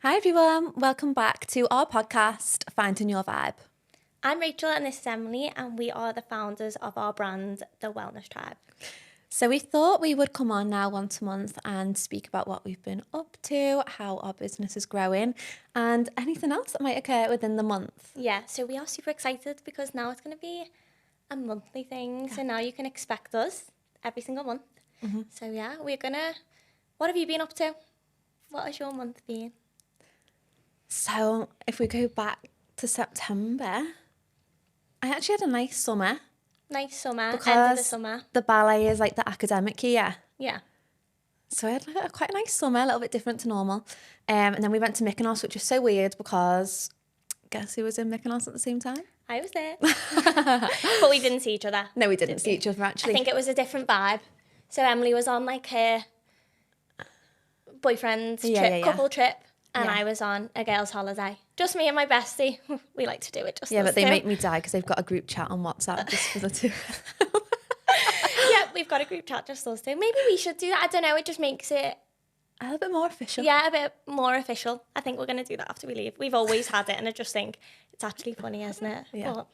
Hi everyone, welcome back to our podcast, Finding Your Vibe. I'm Rachel and this is Emily, and we are the founders of our brand, The Wellness Tribe. So we thought we would come on now once a month and speak about what we've been up to, how our business is growing, and anything else that might occur within the month. Yeah, so we are super excited because now it's going to be a monthly thing. So now you can expect us every single month. So yeah, what have you been up to? What has your month been? So if we go back to September, I actually had a nice summer. Nice summer, end of the Because summer. the ballet is like the academic year. Yeah. So I had like a quite nice summer, a little bit different to normal. And then we went to Mykonos, which is so weird because guess who was in Mykonos at the same time? I was there. But we didn't see each other. No, we didn't see each other actually. I think it was a different vibe. So Emily was on like her boyfriend's couple trip, and I was on a girl's holiday. Just me and my bestie. We like to do it just Yeah, us but they two. make me die because they've got a group chat on WhatsApp just for the two. Yeah, we've got a group chat just us two. Maybe we should do that. I don't know. It just makes it A little bit more official. a bit more official. I think we're going to do that after we leave. We've always had it, and I just think it's actually funny, isn't it? Yeah. But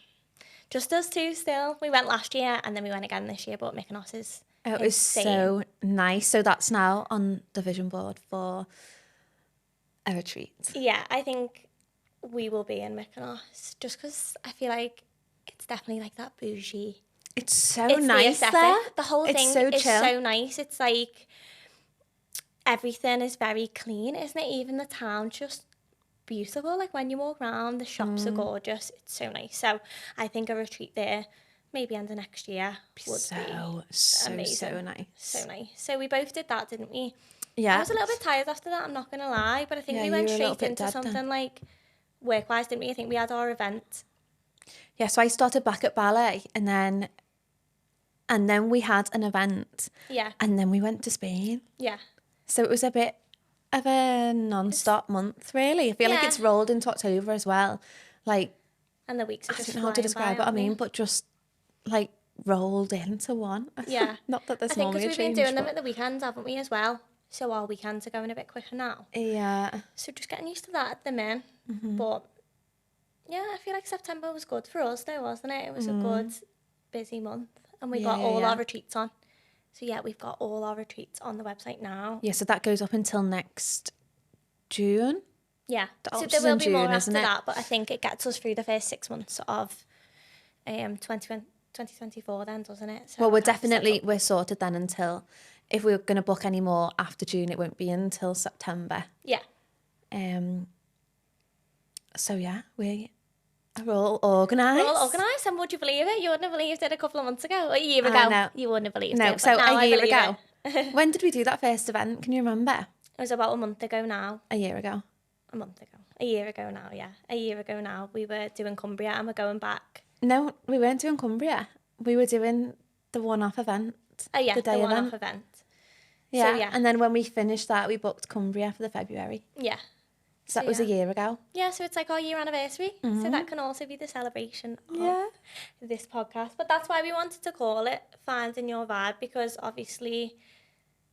just us two still. We went last year, and then we went again this year, but Mykonos is It was insane. so nice. So that's now on the vision board for a retreat. Yeah, I think we will be in Mykonos just because I feel like it's definitely like that bougie. It's so It's nice the aesthetic. there. The whole It's thing so is chill. so nice. It's like everything is very clean, isn't it? Even the town's just beautiful. Like when you walk around, the shops are gorgeous. It's so nice. So I think a retreat there, maybe end of next year, would be so amazing. nice. So nice. So we both did that, didn't we? Yeah. I was a little bit tired after that, I'm not going to lie. But I think Yeah, we you went were a little straight bit into dead then. something like work-wise, didn't we? I think we had our event. Yeah, so I started back at ballet and then we had an event Yeah. and then we went to Spain. Yeah. So it was a bit of a non-stop month, really. I feel like Yeah. it's rolled into October as well. Like, And the weeks are I just don't know how to flying describe by, it, I aren't they? mean, but just like rolled into one. Yeah. Not that there's I think normally because a we've been change, doing them but- at the weekends, haven't we, as well? So our weekends are going a bit quicker now. Yeah. So just getting used to that at the minute. Mm-hmm. But yeah, I feel like September was good for us though, wasn't it? It was a good, busy month. And we got all our retreats on. So yeah, we've got all our retreats on the website now. Yeah, so that goes up until next June. Yeah. The So Alps there is will in be more June, after isn't it? that, but I think it gets us through the first 6 months of 2024 then, doesn't it? So Well, we're kind of set definitely, up. we're sorted then until, if we're going to book any more after June, it won't be until September. Yeah. So yeah, we are all organised. We're all organised, and would you believe it? You wouldn't have believed it a couple of months ago, or a year I ago. know. You wouldn't have believed No, it. so but now a I year believe ago. it. When did we do that first event? Can you remember? It was about a month ago now. A year ago. A month ago. A year ago now, yeah. A year ago now. We were doing Cumbria and we're going back. No, we weren't doing Cumbria. We were doing the one-off event. Oh, yeah, the the day one-off event. event. Yeah. yeah. And then when we finished that, we booked Cumbria for the February. Yeah. So that was a yeah. year ago. Yeah, so it's like our year anniversary. So that can also be the celebration Yeah. of this podcast. But that's why we wanted to call it Finding Your Vibe, because obviously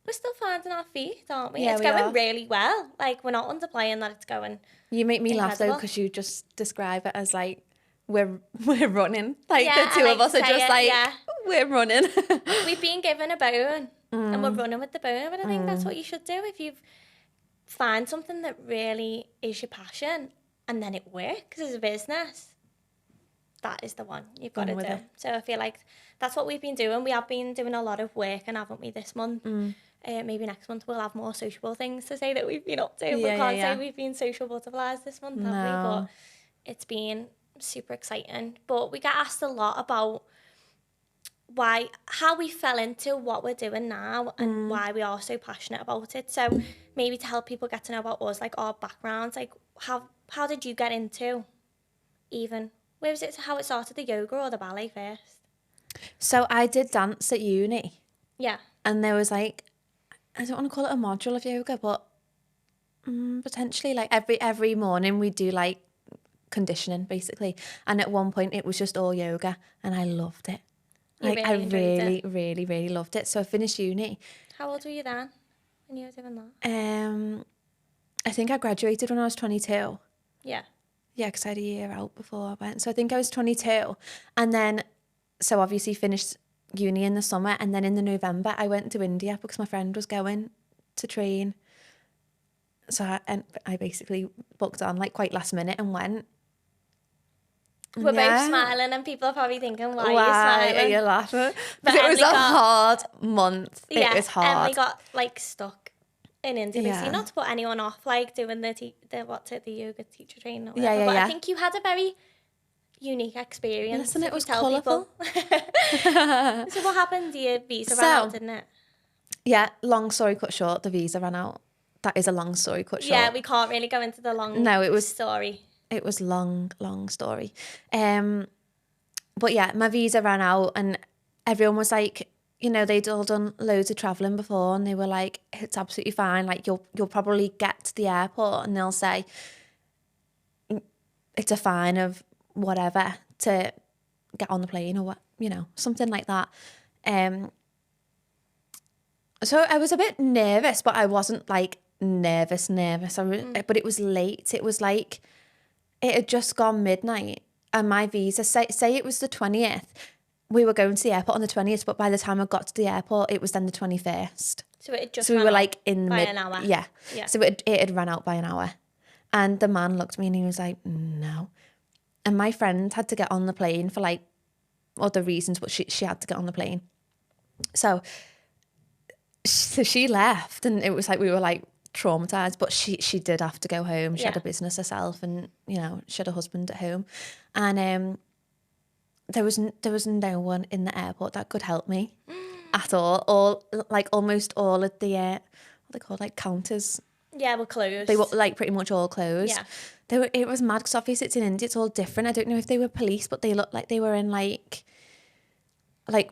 we're still finding our feet, aren't we? Yeah, It's we going are. really well. Like, we're not underplaying that it's going... You make me laugh though Incredible. because you just describe it as like we're running. Like Yeah, the I two like of us to are say just it, like yeah. we're running. We've been given a bone and we're running with the bone, but I think that's what you should do if you find something that really is your passion and then it works as a business. That is the one you've got to Run do. with it. So I feel like that's what we've been doing. We have been doing a lot of work, and haven't we, this month? Maybe next month we'll have more sociable things to say that we've been up to. But Yeah, can't yeah. say we've been social butterflies this month, have we? No. But it's been super exciting. But we get asked a lot about how we fell into what we're doing now and why we are so passionate about it. So maybe to help people get to know about us, like our backgrounds, like how did you get into even, where was it, how it started, the yoga or the ballet first? So I did dance at uni, Yeah. and there was like, I don't want to call it a module of yoga, but potentially like every morning we do like conditioning basically, and at one point it was just all yoga, and I loved it. You Like really I enjoyed really loved it. So I finished uni. How old were you then when you were doing that? I think I graduated when I was 22. Yeah. Yeah, because I had a year out before I went. So I think I was 22. And then, so obviously finished uni in the summer. And then in the November, I went to India because my friend was going to train. So I basically booked on like quite last minute and went. We're Yeah. both smiling and people are probably thinking, why are you Why smiling? are you laughing? But Because it was Emily a got- hard month. Yeah, It was hard. Emily got like stuck in India. Yeah. Basically, not to put anyone off, like doing the yoga teacher training or Yeah, whatever. yeah, but yeah. I think you had a very unique experience. Listen, if it you was tell colourful. people. So what happened? Your visa ran out, didn't it? Yeah, long story cut short, the visa ran out. That is a long story cut short. Yeah, we can't really go into the long No, it was- story. It was long story. But yeah, my visa ran out and everyone was like, you know, they'd all done loads of travelling before and they were like, it's absolutely fine. Like you'll probably get to the airport and they'll say it's a fine of whatever to get on the plane or what, you know, something like that. So I was a bit nervous, but I wasn't like nervous. But it was late. It was like, it had just gone midnight and my visa, say it was the 20th. We were going to the airport on the 20th, but by the time I got to the airport, it was then the 21st. So it just So we ran were out like in the by mid. an hour. Yeah. Yeah. So it had run out by an hour. And the man looked at me and he was like, no. And my friend had to get on the plane for like other reasons, but she had to get on the plane. So she left and it was like, we were like traumatized, but she did have to go home. She had Yeah. a business herself and, you know, she had a husband at home. And there was no one in the airport that could help me at all. Almost all of the, what they called, like counters, Yeah, we're closed. they were like pretty much all closed. Yeah. It was mad because obviously it's in India, it's all different. I don't know if they were police, but they looked like they were in like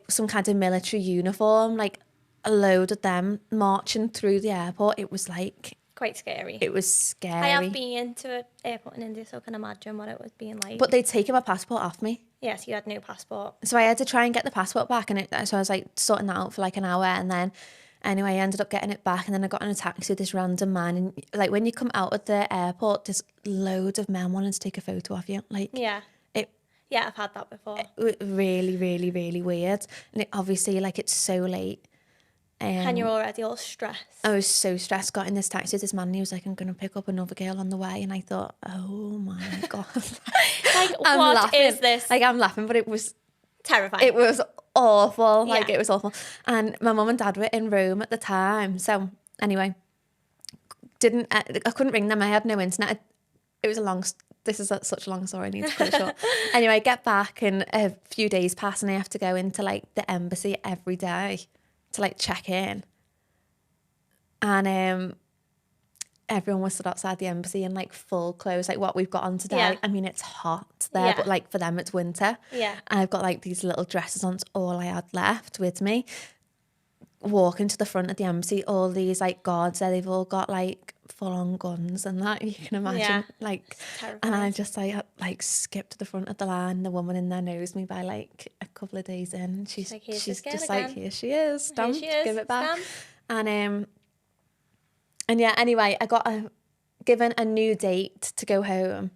some kind of military uniform, like a load of them marching through the airport. It was like, Quite scary. it was scary. I have been to an airport in India, so I can imagine what it was being like. But they'd taken my passport off me. Yes, you had no passport. So I had to try and get the passport back. So I was like sorting that out for like an hour. And then anyway, I ended up getting it back. And then I got in a taxi with this random man. And like when you come out of the airport, there's loads of men wanting to take a photo of you. Like Yeah. Yeah, I've had that before. it was really, really, really weird. And it, obviously, like it's so late. And you're already all stressed. I was so stressed. Got in this taxi with this man. And he was like, I'm going to pick up another girl on the way. And I thought, oh my God. Like, I'm what laughing. is this? Like I'm laughing, but it was Terrifying. It was awful. Like Yeah. it was awful. And my mum and dad were in Rome at the time. So anyway, I couldn't ring them. I had no internet. It was such a long story. I need to cut it short. Anyway, I get back and a few days pass and I have to go into like the embassy every day to like check in. And everyone was stood outside the embassy in like full clothes, like what we've got on today. Yeah. I mean, it's hot there, Yeah. but like for them it's winter. Yeah. And I've got like these little dresses on. It's all I had left with me. Walking to the front of the embassy, all these like guards there, they've all got like full on guns and that, you can imagine. Yeah. Like, Terrifying. and I just like skipped to the front of the line. The woman in there knows me by like a couple of days in. She's like, "Here's this girl just again." like, here she is, stamped, she is, give it back. stamp. And yeah, anyway, I got given a new date to go home.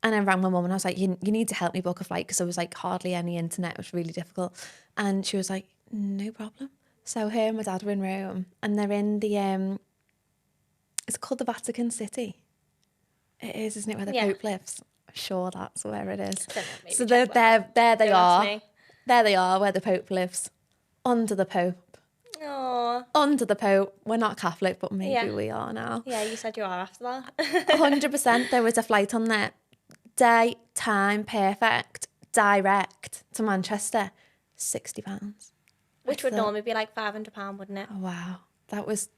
And I rang my mum and I was like, you need to help me book a flight because there was like hardly any internet. It was really difficult. And she was like, no problem. So her and my dad were in Rome and they're in the, it's called the Vatican City. It is, isn't it, where the Yeah. Pope lives? I'm sure that's where it is. Don't know, maybe So check there they Don't ask are. me. There they are, where the Pope lives. Under the Pope. Aw. Under the Pope. We're not Catholic, but maybe Yeah. we are now. Yeah, you said you are after that. 100%. There was a flight on there. Day, time, perfect, direct to Manchester. £60. Which would thought- normally be like £500, wouldn't it? Oh, wow. That was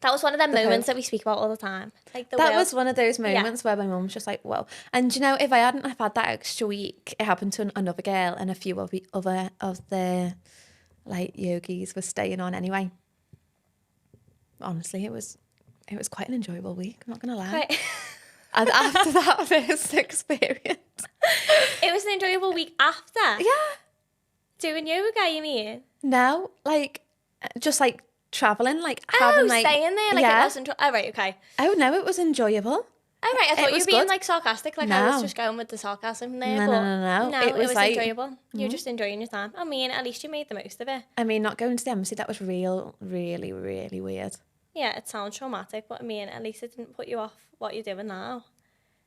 That was one of them The moments Pope. that we speak about all the time. Like the that will. was one of those moments where my mum's just like, whoa. And you know, if I hadn't have had that extra week, it happened to another girl and a few of the other of the like yogis were staying on anyway. Honestly, it was quite an enjoyable week, I'm not gonna lie. Quite- And after that first experience. It was an enjoyable week after. Yeah. Doing yoga, you mean? No, like just like traveling, like having like staying there, like it wasn't. Oh, right, okay. Oh no, it was enjoyable. Oh, right, I thought you was were being good. like sarcastic, like I was No. just going with the sarcasm there. No, but no. it was like, enjoyable. You're just enjoying your time. I mean, at least you made the most of it. I mean, not going to the embassy, that was really weird. Yeah, it sounds traumatic, but I mean, at least it didn't put you off what you're doing now.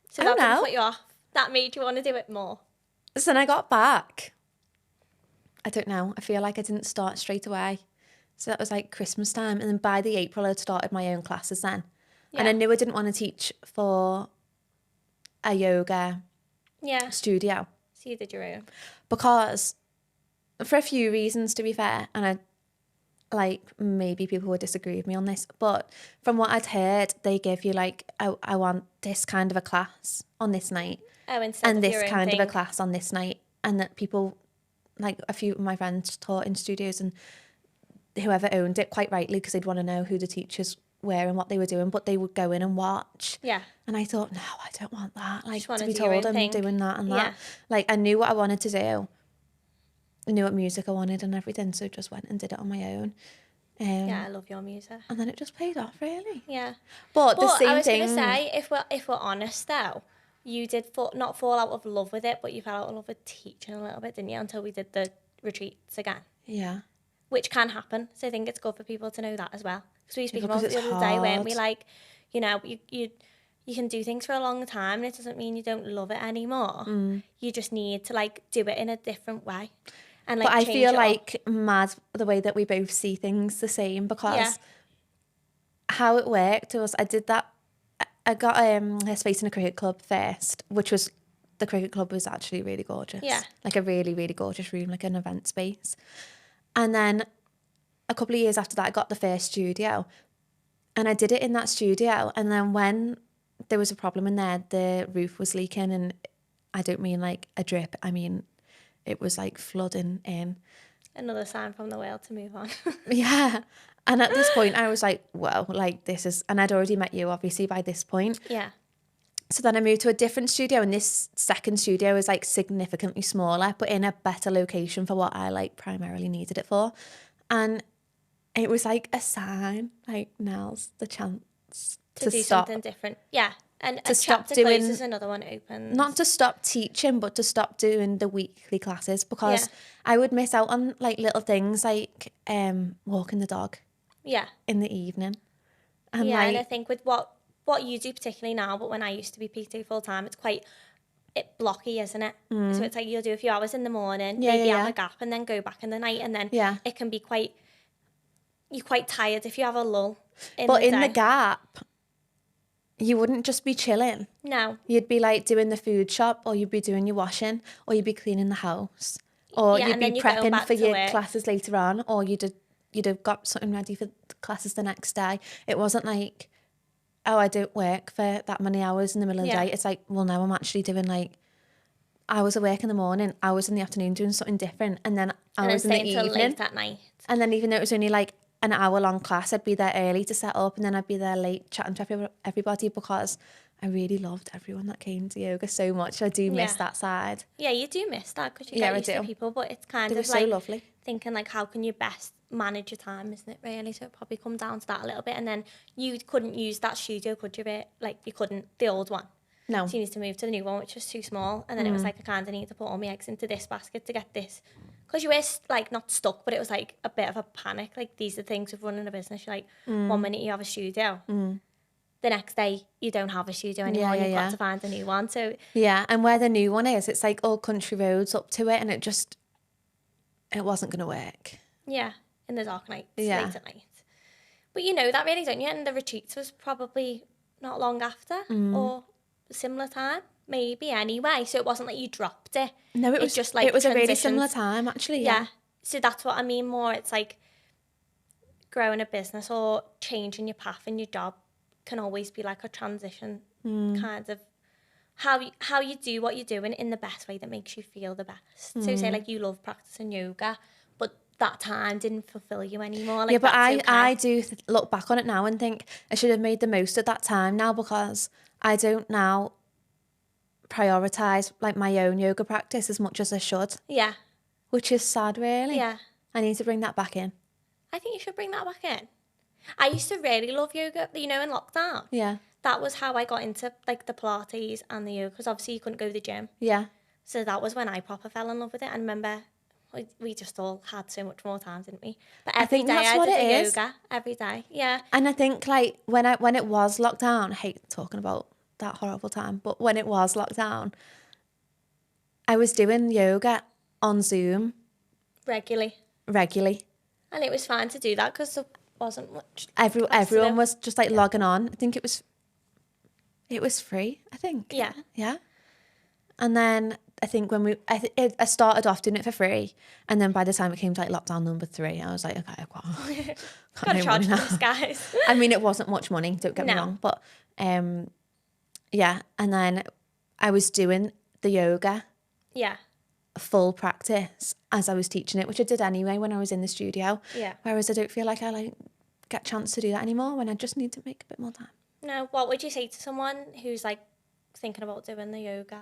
So Oh, that didn't no. put you off. That made you want to do it more. So then I got back. I don't know. I feel like I didn't start straight away. So that was like Christmas time. And then by the April, I'd started my own classes then. Yeah. And I knew I didn't want to teach for a yoga Yeah. studio. So you did your own. Because for a few reasons, to be fair, and I like maybe people would disagree with me on this, but from what I'd heard, they give you like, I want this kind of a class on this night. Oh, instead And of this your own kind thing. of a class on this night. And that people, like a few of my friends taught in studios, and whoever owned it, quite rightly, because they'd want to know who the teachers were and what they were doing, but they would go in and watch. Yeah. And I thought, no, I don't want that. Like, Just wanna to be do your told own I'm thing. doing that and that. Yeah. Like, I knew what I wanted to do. I knew what music I wanted and everything, so just went and did it on my own. Yeah, I love your music. And then it just paid off, really. Yeah. But the same I was thing. gonna say, if we're honest though, you did not fall out of love with it, but you fell out of love with teaching a little bit, didn't you? Until we did the retreats again, Yeah. which can happen. So I think it's good for people to know that as well. Because we were speaking because about it the it's other day, weren't we? hard. Like, you know, you can do things for a long time, and it doesn't mean you don't love it anymore. You just need to like do it in a different way, and like. But I change feel it up. like mad the way that we both see things the same, because Yeah. how it worked was I did that. I got a space in a cricket club first, which was, the cricket club was actually really gorgeous. Yeah. Like a really gorgeous room, like an event space. And then a couple of years after that, I got the first studio, and I did it in that studio. And then when there was a problem in there, the roof was leaking, and I don't mean like a drip, I mean it was like flooding in. Another sign from the world to move on. Yeah. And at this point, I was like, well, like this is, and I'd already met you obviously by this point. Yeah. So then I moved to a different studio, and this second studio was like significantly smaller, but in a better location for what I like primarily needed it for. And it was like a sign, like now's the chance To do stop. something different. Yeah. And To a stop chapter doing- closes, another one opens. Not to stop teaching, but to stop doing the weekly classes, because Yeah. I would miss out on like little things like walking the dog Yeah. in the evening. And Yeah, and I like, think with what you do particularly now, but when I used to be PT full time, it's quite blocky, isn't it? So it's like you'll do a few hours in the morning, Yeah, maybe yeah, have yeah. a gap, and then go back in the night, and then Yeah. it can be you're quite tired if you have a lull. but in the day. gap, you wouldn't just be chilling. No. You'd be like doing the food shop, or you'd be doing your washing, or you'd be cleaning the house, or Yeah, you'd and be then you're going prepping back for to your work. classes later on, or you'd have got something ready for the classes the next day. It wasn't like, oh, I don't work for that many hours in the middle of the Yeah. day. It's like, well, now I'm actually doing like hours of work in the morning, hours in the afternoon doing something different, and then And then hours in the staying till evening. late at night. And then even though it was only like an hour long class, I'd be there early to set up, and then I'd be there late chatting to everybody, because I really loved everyone that came to yoga so much. I do miss Yeah. that side. Yeah, you do miss that because you Yeah, I get used to do. people, but it's kind They were of so like lovely. thinking like how can you best manage your time, isn't it really? So it probably come down to that a little bit, and then you couldn't use that studio, could you? Like you couldn't, the old one. No. So you need to move to the new one, which was too small, and then it was like I kind of need to put all my eggs into this basket to get this, because you were like not stuck, but it was like a bit of a panic. Like these are things of running a business. You're like 1 minute you have a studio, the next day you don't have a studio anymore. Yeah, You've yeah. got to find a new one. So Yeah, and where the new one is, it's like all country roads up to it, and it wasn't going to work. yeah, in the dark nights, Yeah. late at night. But you know that really, don't you? And the retreats was probably not long after or similar time, maybe anyway. So it wasn't like you dropped it. No, it was just like it was a really transitioned. similar time, actually. Yeah. So that's what I mean more. It's like growing a business or changing your path in your job can always be like a transition kind of how you do what you're doing in the best way that makes you feel the best. So say like you love practicing yoga, but that time didn't fulfill you anymore. Like, Yeah, but that's okay. I do look back on it now and think I should have made the most of that time now, because I don't now prioritize like my own yoga practice as much as I should, Yeah. which is sad, really. Yeah. I need to bring that back in. I think you should bring that back in. I used to really love yoga, you know, in lockdown. Yeah. That was how I got into like the Pilates and the yoga, because obviously you couldn't go to the gym. Yeah. So that was when I proper fell in love with it. And remember, we just all had so much more time, didn't we? But every think day that's I what did it the is. yoga, every day. Yeah. And I think like when it was lockdown, I hate talking about that horrible time, but when it was lockdown, I was doing yoga on Zoom Regularly. regularly. And it was fine to do that because there wasn't much. Everyone was just like logging on. I think it was free, I think. Yeah. Yeah. And then I think when I started off doing it for free, and then by the time it came to like lockdown number 3, I was like, okay, I've got Gotta no charge money for now. this, guys. I mean, it wasn't much money, don't get me No. wrong, but yeah. And then I was doing the yoga Yeah. full practice as I was teaching it, which I did anyway when I was in the studio. Yeah. Whereas I don't feel like I get a chance to do that anymore when I just need to make a bit more time. Now, what would you say to someone who's like thinking about doing the yoga?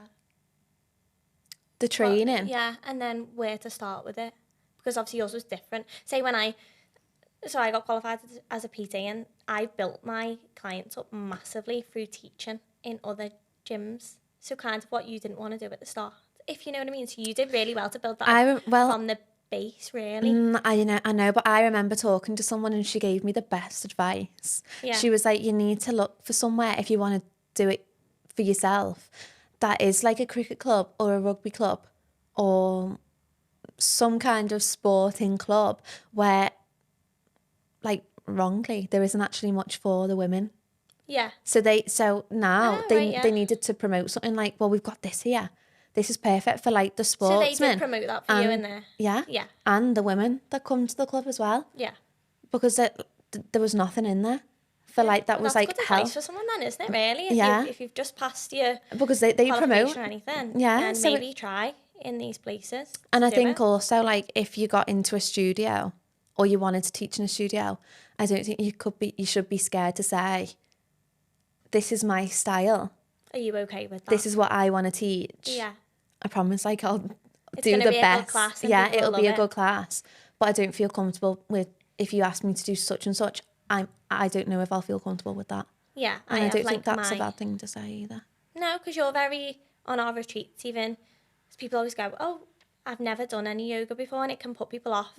The training. Yeah, and then where to start with it? Because obviously yours was different. Say when I got qualified as a PT, and I built my clients up massively through teaching in other gyms. So kind of what you didn't want to do at the start, if you know what I mean. So you did really well to build that up from the base, really. I know, but I remember talking to someone and she gave me the best advice. Yeah. She was like, you need to look for somewhere if you want to do it for yourself that is like a cricket club or a rugby club or some kind of sporting club where, like, wrongly, there isn't actually much for the women. Yeah. So now right, yeah. they needed to promote something like, well, we've got this here. This is perfect for like the So sportsmen. they did promote that for you in there. Yeah. Yeah. And the women that come to the club as well. Yeah. Because there was nothing in there for like that Well, was that's like good health. advice for someone then, isn't it, really? Yeah. If you've just passed your Because they promote. qualification or anything, Yeah, then so maybe try in these places. And I do think it. also, like, if you got into a studio or you wanted to teach in a studio, I don't think you should be scared to say, this is my style. Are you okay with that? This is what I want to teach. Yeah. I promise, like, I'll It's do gonna the be a best. good class and Yeah, people will it'll be a love good it. class. But I don't feel comfortable with, if you ask me to do such and such, I don't know if I'll feel comfortable with that. Yeah. And I have, don't like, think that's a bad thing to say either. No, because you're very, on our retreats even, people always go, oh, I've never done any yoga before, and it can put people off,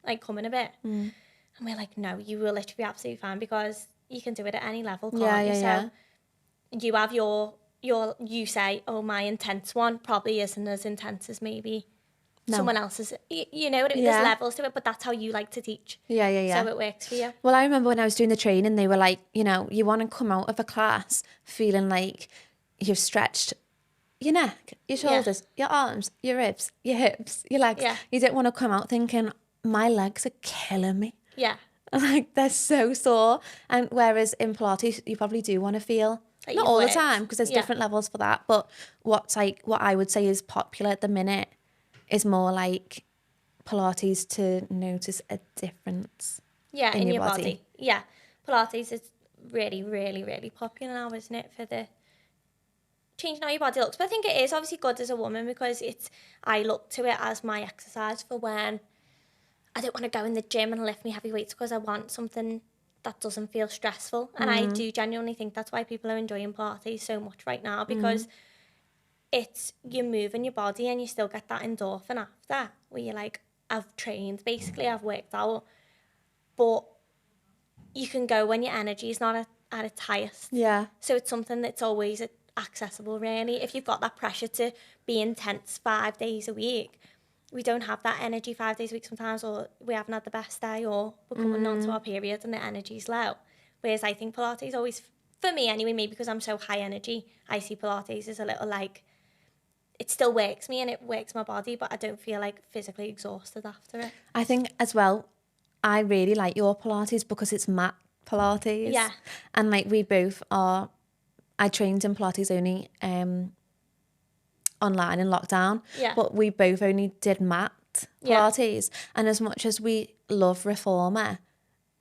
like, coming a bit. And we're like, no, you will literally be absolutely fine because you can do it at any level, can't you? Yeah. So you have you say, oh, my intense one probably isn't as intense as maybe someone else's. You know what I mean? Yeah. There's levels to it, but that's how you like to teach. Yeah. So it works for you. Well, I remember when I was doing the training, they were like, you know, you want to come out of a class feeling like you've stretched your neck, your shoulders, your arms, your ribs, your hips, your legs. Yeah. You don't want to come out thinking, my legs are killing me. Yeah. Like, they're so sore. And whereas in Pilates, you probably do want to feel, Like not you've all the worked. time, because there's Yeah. different levels for that. But what I would say is popular at the minute is more like Pilates to notice a difference. Yeah, in in your your body. body. Yeah. Pilates is really, really, really popular now, isn't it, for the changing how your body looks. But I think it is obviously good as a woman because I look to it as my exercise for when I don't want to go in the gym and lift me heavy weights because I want something that doesn't feel stressful. And I do genuinely think that's why people are enjoying Pilates so much right now, because it's you're moving your body and you still get that endorphin after where you're like, I've trained, basically, I've worked out. But you can go when your energy is not at its highest. Yeah. So it's something that's always accessible, really. If you've got that pressure to be intense 5 days a week, we don't have that energy 5 days a week sometimes, or we haven't had the best day, or we're coming on to our period and the energy's low. Whereas I think Pilates always, for me anyway, maybe because I'm so high energy, I see Pilates as a little like, it still works me and it works my body, but I don't feel like physically exhausted after it. I think as well, I really like your Pilates because it's mat Pilates. Yeah. And like we both are, I trained in Pilates only online in lockdown. Yeah. But we both only did mat Pilates. And as much as we love Reformer,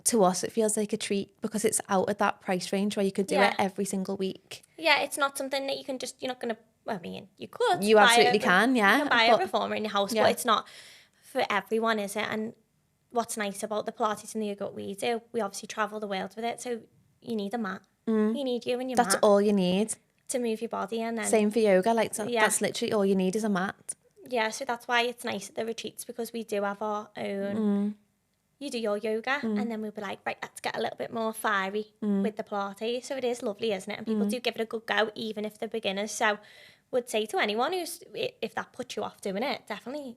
to us it feels like a treat because it's out at that price range where you could do it every single week. Yeah, it's not something that you can just, you're not going to, well, I mean, you could. You absolutely can, yeah. You can buy but a reformer in your house, yeah. but it's not for everyone, is it? And what's nice about the Pilates and the yoga we do, we obviously travel the world with it, so you need a mat. You need you and your That's mat all you need. to move your body, and then Same for yoga. Like Yeah. that's literally all you need is a mat. yeah, so that's why it's nice at the retreats, because we do have our own. You do your yoga, and then we'll be like, right, let's get a little bit more fiery with the Pilates. So it is lovely, isn't it? And people do give it a good go, even if they're beginners. So would say to anyone if that puts you off doing it, definitely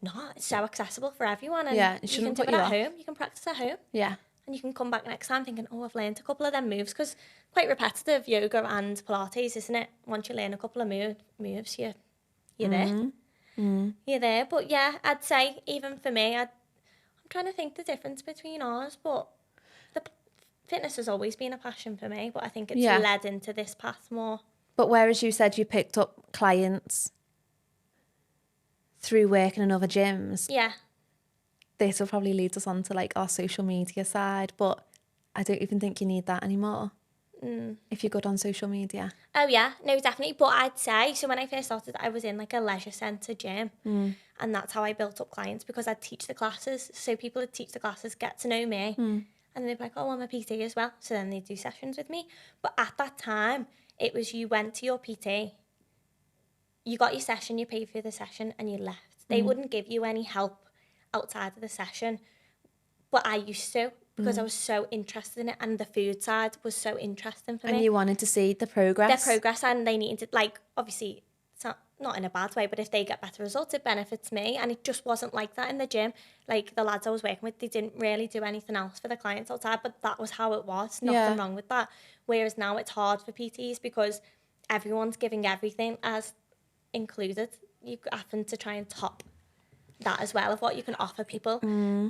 not. It's so accessible for everyone, and Yeah, it you can shouldn't do put it you at off. home. You can practice at home. Yeah. And you can come back next time thinking, oh, I've learned a couple of them moves, because quite repetitive yoga and Pilates, isn't it? Once you learn a couple of moves, you're there. You're there. But yeah, I'd say even for me, I'm trying to think the difference between ours, but fitness has always been a passion for me, but I think it's Yeah. led into this path more. But whereas you said you picked up clients through working in other gyms, Yeah. this will probably lead us on to like our social media side, but I don't even think you need that anymore if you're good on social media. Oh yeah, no, definitely. But I'd say, so when I first started, I was in like a leisure centre gym, and that's how I built up clients, because I'd teach the classes. So people would teach the classes, get to know me, and they'd be like, oh, I'm a PT as well. So then they'd do sessions with me. But at that time, it was you went to your PT, you got your session, you paid for the session, and you left. They wouldn't give you any help outside of the session. But I used to, because I was so interested in it, and the food side was so interesting for me. And you wanted to see the progress. Their progress, and they needed to, like, obviously, it's not in a bad way, but if they get better results, it benefits me. And it just wasn't like that in the gym. Like, the lads I was working with, they didn't really do anything else for the clients outside, but that was how it was. Nothing wrong with that. Whereas now it's hard for PTs, because everyone's giving everything as included. You happen to try and top that as well, of what you can offer people.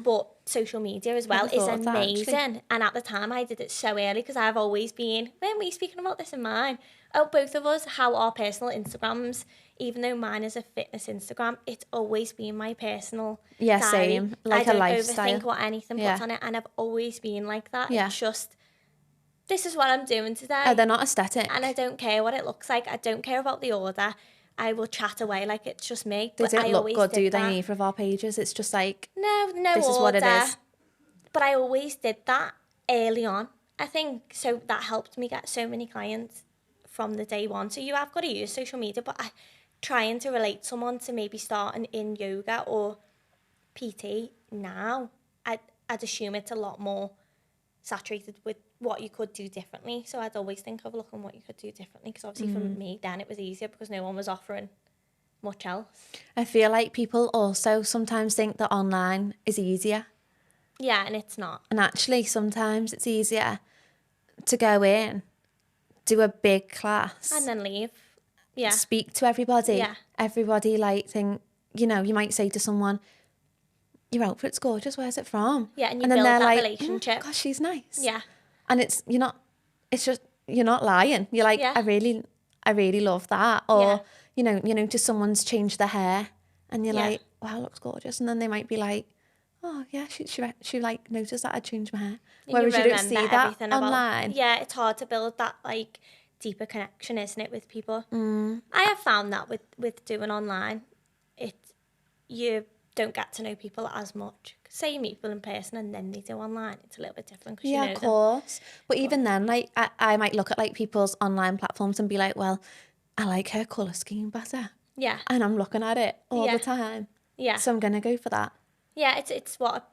But social media as well Never is thought of that, actually. amazing. And at the time I did it so early, because I've always been, when we speaking about this in mine, both of us, how our personal Instagrams, even though mine is a fitness Instagram, it's always been my personal Yeah, diary. same. Like I a don't lifestyle. overthink what anything Yeah. puts on it, and I've always been like that. Yeah. It's just, this is what I'm doing today. Oh, they're not aesthetic. And I don't care what it looks like. I don't care about the order. I will chat away like it's just me. They But don't I look always good, did do they, that. either of our pages? It's just like, No this order. is what it is. But I always did that early on, I think. So that helped me get so many clients from the day one. So you have got to use social media, but trying to relate someone to maybe starting in yoga or PT now, I'd assume it's a lot more saturated with what you could do differently. So I'd always think of looking what you could do differently, because obviously for me then it was easier, because no one was offering much else. I feel like people also sometimes think that online is easier. Yeah, and it's not. And actually, sometimes it's easier to go in, do a big class, And then leave. Yeah. speak to everybody. Yeah. Everybody, like, think, you know, you might say to someone, your outfit's gorgeous, where's it from? Yeah, and you then build they're that like, relationship. gosh, she's nice. Yeah. And you're not lying. You're like, Yeah. I really love that. Or, Yeah. you know, just someone's changed their hair and you're Yeah. like, wow, looks gorgeous. And then they might be like, oh yeah, she like noticed that I changed my hair. And Whereas you don't remember see that everything about- online. Yeah, it's hard to build that like deeper connection, isn't it, with people? I have found that with doing online, you don't get to know people as much. Say you meet people in person and then they do online, it's a little bit different, because Yeah, you know of them. course. But even then, like, I might look at like people's online platforms and be like, well, I like her colour scheme better. Yeah, And I'm looking at it all Yeah. the time. yeah. So I'm going to go for that. Yeah, it's what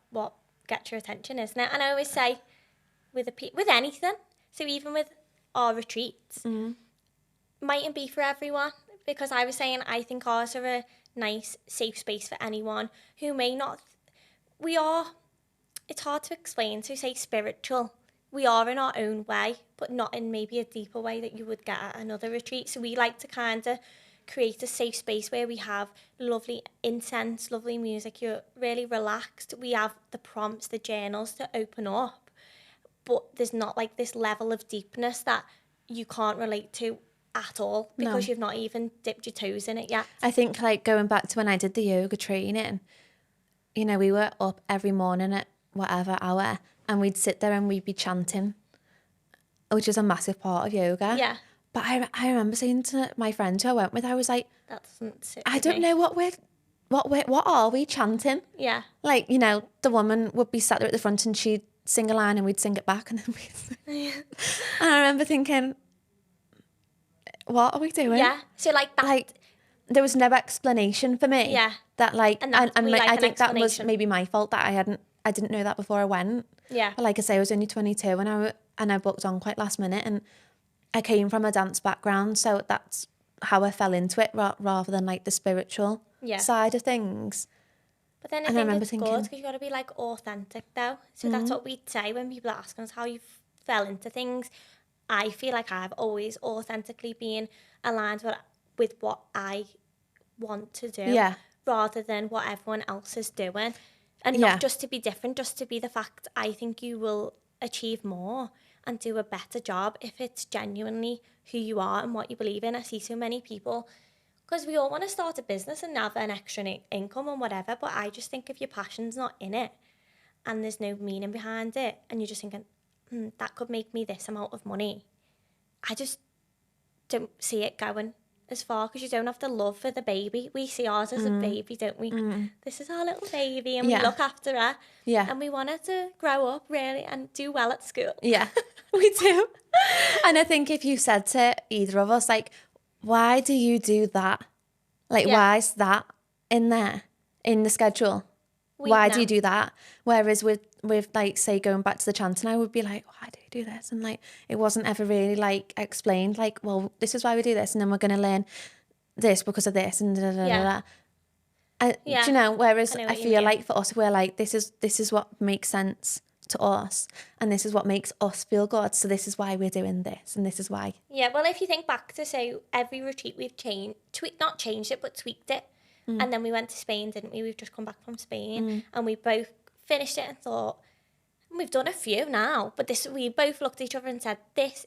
gets your attention, isn't it? And I always say with anything, so even with our retreats, mightn't be for everyone, because I was saying I think ours are a nice, safe space for anyone who may not. It's hard to explain, to say spiritual. We are in our own way, but not in maybe a deeper way that you would get at another retreat. So we like to kind of create a safe space where we have lovely incense, lovely music, you're really relaxed. We have the prompts, the journals to open up, but there's not like this level of deepness that you can't relate to at all, because you've not even dipped your toes in it yet. I think like going back to when I did the yoga training, you know, we were up every morning at whatever hour and we'd sit there and we'd be chanting, which is a massive part of yoga. Yeah, But I remember saying to my friend who I went with, I was like, that doesn't sit I with don't me. know what what are we chanting? Yeah. Like, you know, the woman would be sat there at the front and she'd sing a line and we'd sing it back, and then and I remember thinking, what are we doing? Yeah. So like that. Like, there was no explanation for me. Yeah. That like, And that's- we like I an think that was explanation. maybe my fault that I didn't know that before I went. Yeah. But like I say, I was only 22 and I booked on quite last minute, and I came from a dance background, so that's how I fell into it rather than like the spiritual Yeah. side of things. But then I And I think remember it's good thinking- because you got to be like authentic though. So that's what we'd say when people ask us how you fell into things. I feel like I've always authentically been aligned with what I want to do, Yeah. rather than what everyone else is doing. And Yeah. not just to be different, just to be the fact I think you will achieve more and do a better job if it's genuinely who you are and what you believe in. I see so many people, because we all want to start a business and have an extra income and whatever, but I just think if your passion's not in it and there's no meaning behind it and you're just thinking, that could make me this amount of money, I just don't see it going as far, because you don't have the love for the baby. We see ours as a baby, don't we? This is our little baby and we Yeah. look after her. Yeah. And we want her to grow up really and do well at school. Yeah, we do. And I think if you said to either of us, like, why do you do that? Like, Yeah. why is that in there, in the schedule? Why do you do that? Whereas with like, say, going back to the chanting, I would be like, why do you do this? And like, it wasn't ever really like explained, like, well, this is why we do this, and then we're going to learn this because of this, and da da da Yeah. da. And, Yeah. do you know, whereas I know I what you feel mean. like for us, we're like, this is what makes sense to us, and this is what makes us feel good. So this is why we're doing this, and this is why. Yeah, well, if you think back to, say, every retreat we've not changed it, but tweaked it. And then we went to Spain, didn't we? We've just come back from Spain and we both finished it and thought, we've done a few now, but we both looked at each other and said, this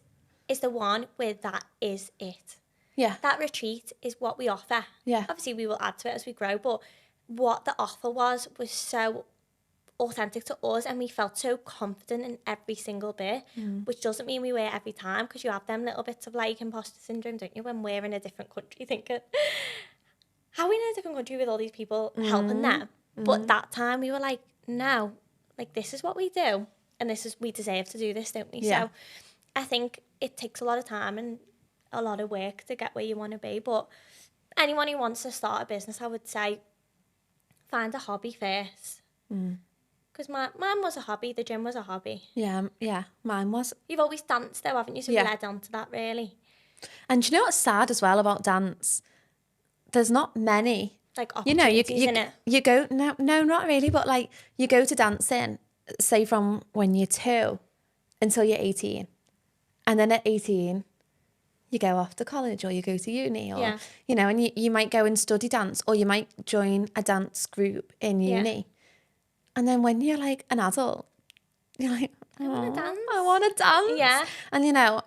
is the one where that is it. Yeah. That retreat is what we offer. Yeah. Obviously, we will add to it as we grow, but what the offer was so authentic to us, and we felt so confident in every single bit, which doesn't mean we were every time, because you have them little bits of like imposter syndrome, don't you, when we're in a different country thinking, how are we in a different country with all these people helping them? But that time we were like, no, like this is what we do, and we deserve to do this, don't we? Yeah. So I think it takes a lot of time and a lot of work to get where you want to be, but anyone who wants to start a business, I would say find a hobby first. Because mine was a hobby, the gym was a hobby. Yeah, mine was. You've always danced though, haven't you? So Yeah. you led on to that, really. And do you know what's sad as well about dance? There's not many. Like You know, opportunities in it. you go, no, not really, but like you go to dancing, say from when you're 2 until you're 18. And then at 18, you go off to college or you go to uni, or, Yeah. you know, and you might go and study dance, or you might join a dance group in uni. And then when you're like an adult, you're like, I want to dance. I want to dance. Yeah. And you know,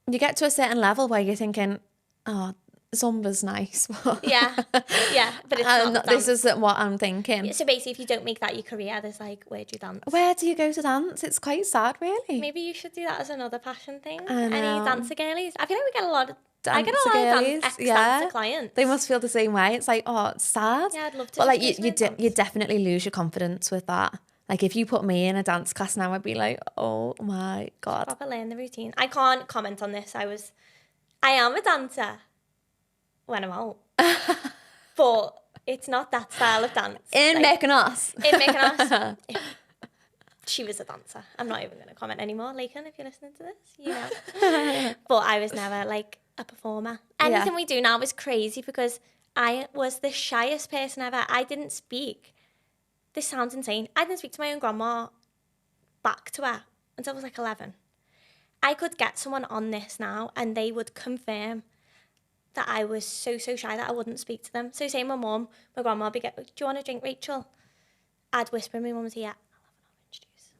you get to a certain level where you're thinking, oh, Zumba's nice. Yeah, yeah, but it's And not this dance. isn't what I'm thinking. Yeah, so basically, if you don't make that your career, there's like, where do you dance? Where do you go to dance? It's quite sad, really. Maybe you should do that as another passion thing. I Any know. dancer girlies? I feel like we get a lot of I get a Dancer lot of girlies, ex-dancer clients. They must feel the same way. It's like, oh, it's sad. Yeah, I'd love to But like, just go you to a dance. you definitely lose your confidence with that. Like, if you put me in a dance class now, I'd be like, oh my God. Proper learn the routine. I can't comment on this. I am a dancer when I'm out. But it's not that style of dance. In Mykonos. In Mykonos. She was a dancer. I'm not even going to comment anymore. Lakin, if you're listening to this, you know. But I was never like a performer. Anything we do now is crazy because I was the shyest person ever. I didn't speak. This sounds insane. I didn't speak to my own grandma back to her until I was like 11. I could get someone on this now and they would confirm that I was so shy that I wouldn't speak to them. So say my grandma would be do you want a drink, Rachel? I'd whisper in my mum's ear, I'll have an orange juice.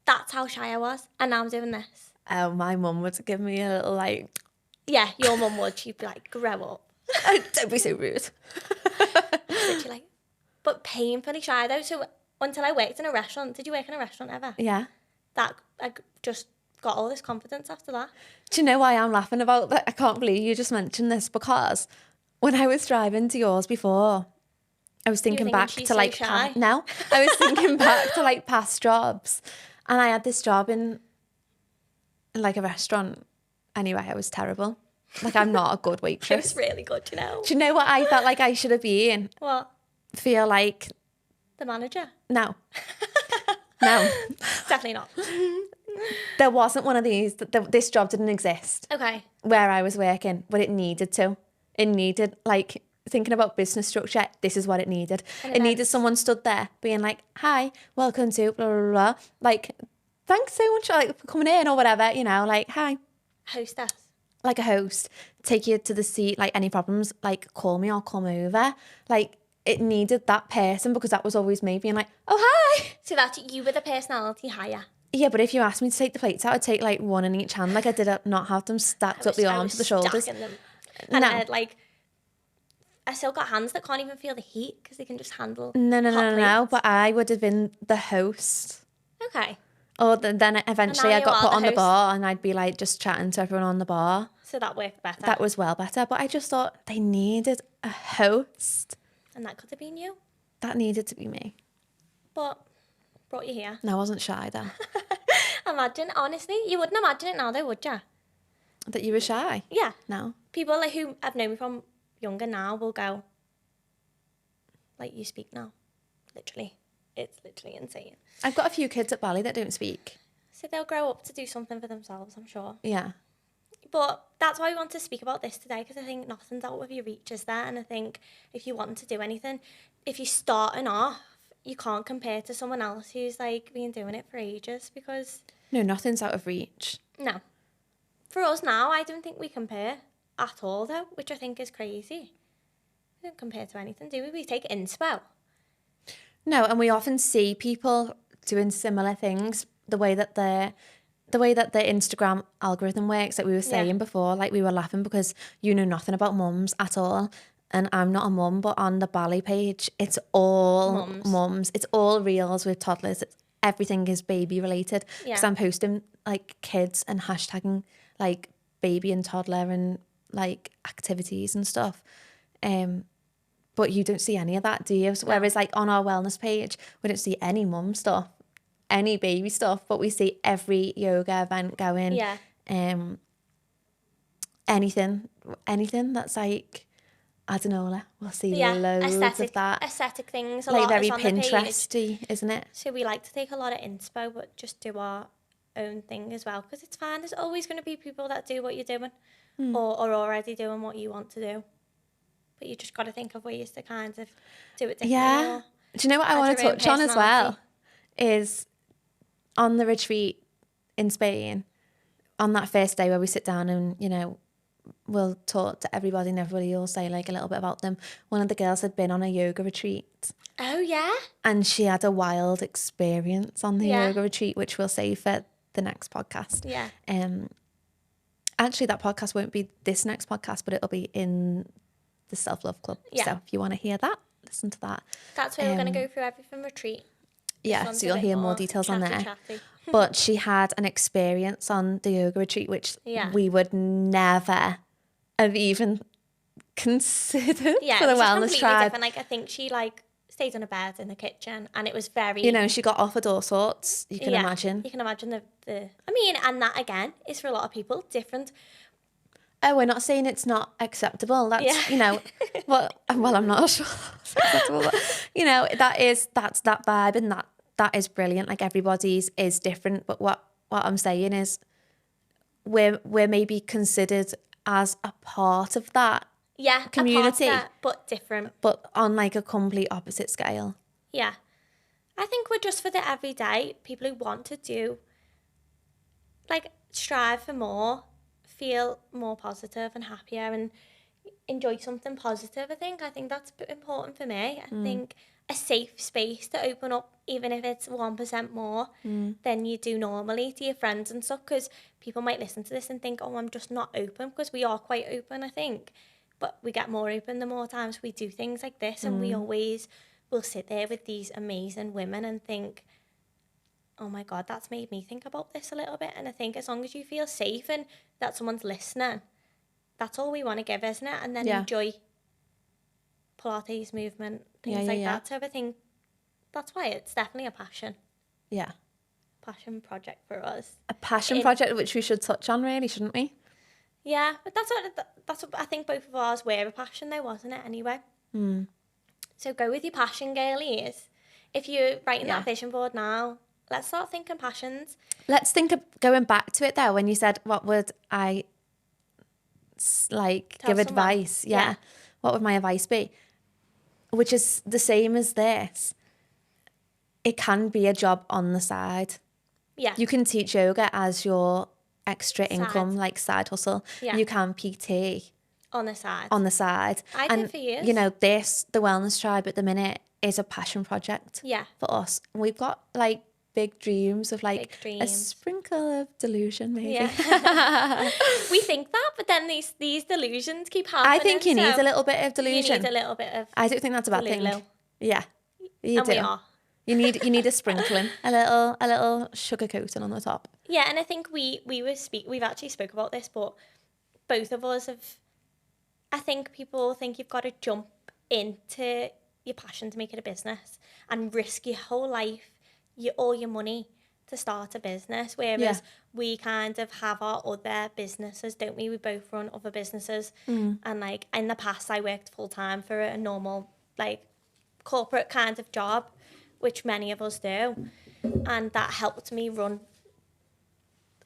That's how shy I was. And now I'm doing this. Oh, my mum would give me a little like, Yeah, your mum would. She'd be like, grow up. don't be so rude. Literally like, but painfully shy though. So until I worked in a restaurant, did you work in a restaurant ever? Yeah. That I just got all this confidence after that. Do you know why I'm laughing about that? I can't believe you just mentioned this, because when I was driving to yours before, I was thinking thinking back she's to so like shy? no, I was thinking back to like past jobs, and I had this job in like a restaurant. Anyway, I was terrible. Like I'm not a good It waitress. was really good, you know. Do you know what I felt like I should have been? What? Feel like The manager? no, no. Definitely not. There wasn't one of these. This job didn't exist Okay. where I was working, but it needed to. It needed, like, thinking about business structure, this is what it needed. And It needed events. someone stood there being like, hi, welcome to blah, blah, blah. Like, thanks so much like, for coming in or whatever, you know, like, hi. Hostess. Like a host, take you to the seat, like, any problems, like, call me or come over. Like, it needed that person because that was always me being like, oh, hi. So that you were the personality higher. Yeah, but if you asked me to take the plates out, I'd take like one in each hand. Like I did not have them stacked up the arms to the shoulders. Stacking them. And No. I had like, I still got hands that can't even feel the heat because they can just handle No, hot no. plates. But I would have been the host. Okay. Or then eventually I you got are put the on the host. bar and I'd be like just chatting to everyone on the bar. So that worked better. That was well better. But I just thought they needed a host. And that could have been you. That needed to be me. But brought you here. No, I wasn't shy then. Imagine, honestly, you wouldn't imagine it now though, would you? That you were shy? Yeah. No. People like who have known me from younger now will go, like, you speak now. Literally. It's literally insane. I've got a few kids at Bali that don't speak. So they'll grow up to do something for themselves, I'm sure. Yeah. But that's why we want to speak about this today, because I think nothing's out of your reach, is there? And I think if you want to do anything, if you're starting off, you can't compare to someone else who's like been doing it for ages, because No, nothing's out of reach. no. For us now, I don't think we compare at all though, which I think is crazy. We don't compare to anything, do we? We take inspo. No, and we often see people doing similar things. The way that the Instagram algorithm works, that we were saying before, like we were laughing because you know nothing about mums at all. And I'm not a mum, but on the Bali page, it's all mums. It's all reels with toddlers. Everything is baby related. Yeah. Because I'm posting like kids and hashtagging like baby and toddler and like activities and stuff. But you don't see any of that, do you? So whereas like on our wellness page, we don't see any mum stuff, any baby stuff, but we see every yoga event going. Yeah. Anything that's like, I don't know, we'll see loads of that. Aesthetic things. A Like lot very is on the page. Pinteresty, isn't it? So we like to take a lot of inspo, but just do our own thing as well, because it's fine. There's always going to be people that do what you're doing or are already doing what you want to do. But you just got to think of ways to kind of do it differently. Yeah. Do you know what I add want to your own touch on as well? personality. Is on the retreat in Spain, on that first day where we sit down and, you know, we'll talk to everybody and everybody will say like a little bit about them. One of the girls had been on a yoga retreat. Oh, yeah? And she had a wild experience on the Yeah. yoga retreat, which we'll save for the next podcast. Yeah. Actually, that podcast won't be this next podcast, but it'll be in the Self-Love Club. Yeah. So if you want to hear that, listen to that. That's where we're going to go through everything retreat. Yeah, One's so a you'll bit hear more details on there. chatty. But she had an experience on the yoga retreat, which Yeah. we would never have even considered Yeah, for it the was just wellness completely tribe. different. Like, I think she, like, stayed on a bed in the kitchen, and it was very... You know, she got offered all sorts, you can imagine. You can imagine the... I mean, and that, again, is for a lot of people different. Oh, we're not saying it's not acceptable. That's, Yeah. you know, well, I'm not sure it's acceptable, but, you know, that's that vibe, and that is brilliant. Like everybody's is different, but what I'm saying is we're maybe considered as a part of that, Yeah, community. a part of that, but different. but on like a complete opposite scale. Yeah. I think we're just for the everyday people who want to do, like, strive for more, feel more positive and happier and enjoy something positive. I think that's important for me. I think a safe space to open up, even if it's 1% more than you do normally to your friends and stuff, because people might listen to this and think, oh, I'm just not open, because we are quite open, I think. But we get more open the more times we do things like this, and we always will sit there with these amazing women and think, oh my God, that's made me think about this a little bit. And I think as long as you feel safe and that someone's listening, that's all we want to give, isn't it? And then Yeah. enjoy Pilates movement, things Yeah, like yeah. that. So I think that's why it's definitely a Yeah. passion project for us. A passion In- project which we should touch on, really, shouldn't we? Yeah, but that's what I think both of ours were a passion though, wasn't it? Anyway. So go with your passion, girlies. If you're writing Yeah. that vision board now, let's start thinking passions. Let's think of going back to it there when you said, what would I like Tell give someone. advice? Yeah. Yeah. What would my advice be? Which is the same as this. It can be a job on the side. Yeah. You can teach yoga as your extra Side. income, like side hustle. Yeah. You can PT On the side. on the side. I did for years. You know, the Wellness Tribe at the minute is a passion project Yeah. for us. We've got like big dreams of like Big dreams. a sprinkle of delusion, maybe. Yeah. We think that, but then these delusions keep happening. I think you need so a little bit of delusion. You need a little bit of I don't think that's a bad thing. Delulu. Yeah, you and do. we are. You need a sprinkling, a little sugar coating on the top. Yeah, and I think we've actually spoke about this, but both of us have. I think people think you've got to jump into your passion to make it a business and risk your whole life, all your money to start a business. Whereas Yeah. we kind of have our other businesses, don't we? We both run other businesses, and like in the past, I worked full time for a normal like corporate kind of job, which many of us do, and that helped me run